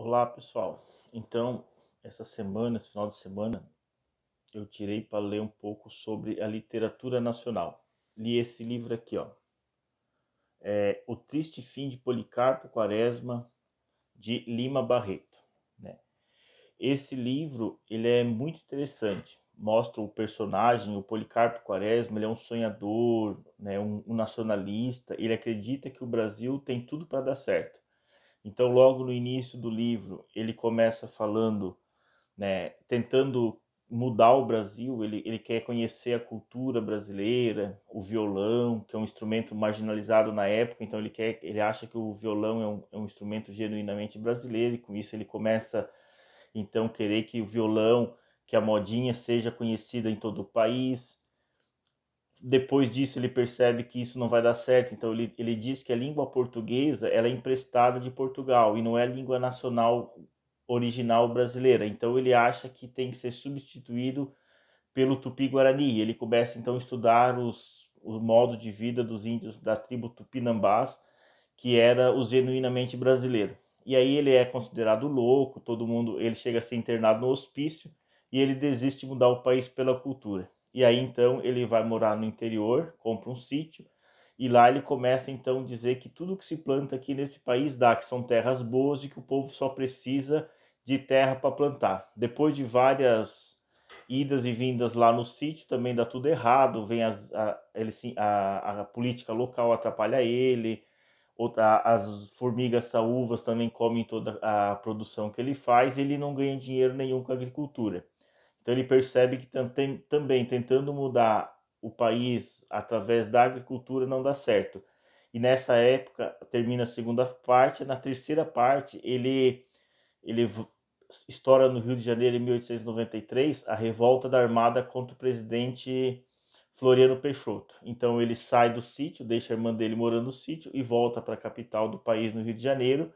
Olá, pessoal. Então, esse final de semana, eu tirei para ler um pouco sobre a literatura nacional. Li esse livro aqui, ó. O Triste Fim de Policarpo Quaresma, de Lima Barreto, né? Esse livro, ele é muito interessante. Mostra o personagem, o Policarpo Quaresma, ele é um sonhador, né, um nacionalista. Ele acredita que o Brasil tem tudo para dar certo. Então, logo no início do livro, ele começa falando, né, tentando mudar o Brasil. Ele quer conhecer a cultura brasileira, o violão, que é um instrumento marginalizado na época. Então ele acha que o violão é um instrumento genuinamente brasileiro, e com isso ele começa então querer que o violão, que a modinha seja conhecida em todo o país. Depois disso ele percebe que isso não vai dar certo, então ele diz que a língua portuguesa ela é emprestada de Portugal e não é a língua nacional original brasileira. Então ele acha que tem que ser substituído pelo Tupi-Guarani. Ele começa então a estudar o modo de vida dos índios da tribo Tupinambás, que era o genuinamente brasileiro. E aí ele é considerado louco, todo mundo, ele chega a ser internado no hospício e ele desiste de mudar o país pela cultura. E aí então ele vai morar no interior, compra um sítio, e lá ele começa então a dizer que tudo que se planta aqui nesse país dá, que são terras boas e que o povo só precisa de terra para plantar. Depois de várias idas e vindas lá no sítio, também dá tudo errado, vem a política local atrapalha ele, as formigas saúvas também comem toda a produção que ele faz, e ele não ganha dinheiro nenhum com a agricultura. Então ele percebe que também tentando mudar o país através da agricultura não dá certo. E nessa época termina a segunda parte. Na terceira parte ele estoura no Rio de Janeiro em 1893 a revolta da Armada contra o presidente Floriano Peixoto. Então ele sai do sítio, deixa a irmã dele morando no sítio e volta para a capital do país, no Rio de Janeiro,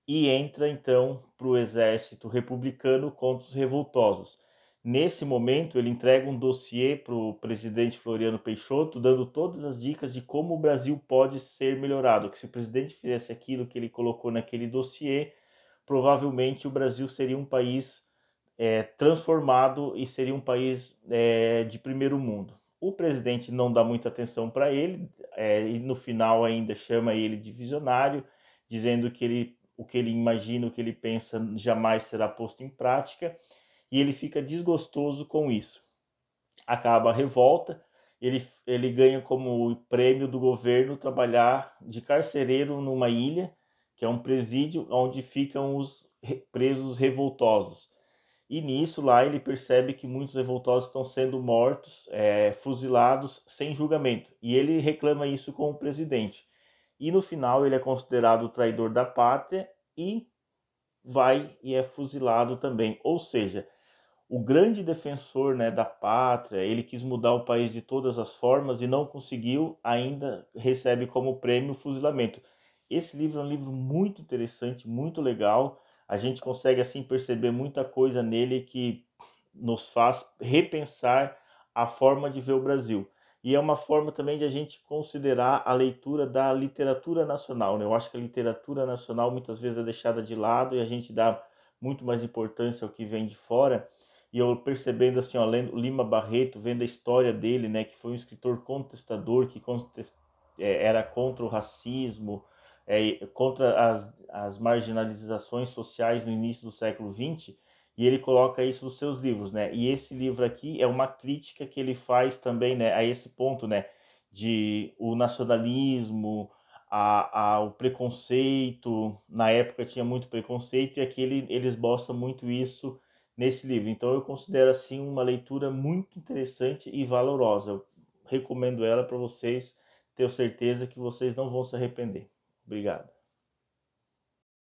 e entra então para o exército republicano contra os revoltosos. Nesse momento, ele entrega um dossiê para o presidente Floriano Peixoto, dando todas as dicas de como o Brasil pode ser melhorado, que se o presidente fizesse aquilo que ele colocou naquele dossiê, provavelmente o Brasil seria um país transformado e seria um país de primeiro mundo. O presidente não dá muita atenção para ele, e no final ainda chama ele de visionário, dizendo que o que ele imagina, o que ele pensa jamais será posto em prática, e ele fica desgostoso com isso. Acaba a revolta, ele ganha como prêmio do governo trabalhar de carcereiro numa ilha, que é um presídio onde ficam os presos revoltosos. E nisso lá ele percebe que muitos revoltosos estão sendo mortos, fuzilados sem julgamento. E ele reclama isso com o presidente. E no final ele é considerado o traidor da pátria e vai e é fuzilado também. Ou seja, o grande defensor, né, da pátria, ele quis mudar o país de todas as formas e não conseguiu, ainda recebe como prêmio o fuzilamento. Esse livro é um livro muito interessante, muito legal. A gente consegue assim perceber muita coisa nele que nos faz repensar a forma de ver o Brasil. E é uma forma também de a gente considerar a leitura da literatura nacional, né? Eu acho que a literatura nacional muitas vezes é deixada de lado e a gente dá muito mais importância ao que vem de fora. E eu percebendo assim, ó, lendo Lima Barreto, vendo a história dele, né, que foi um escritor contestador, que era contra o racismo, contra as marginalizações sociais no início do século XX, e ele coloca isso nos seus livros, né? E esse livro aqui é uma crítica que ele faz também, né, a esse ponto, né, de o nacionalismo, o preconceito. Na época tinha muito preconceito, e aqui ele esboça muito isso nesse livro. Então eu considero assim uma leitura muito interessante e valorosa. Eu recomendo ela para vocês, tenho certeza que vocês não vão se arrepender. Obrigado.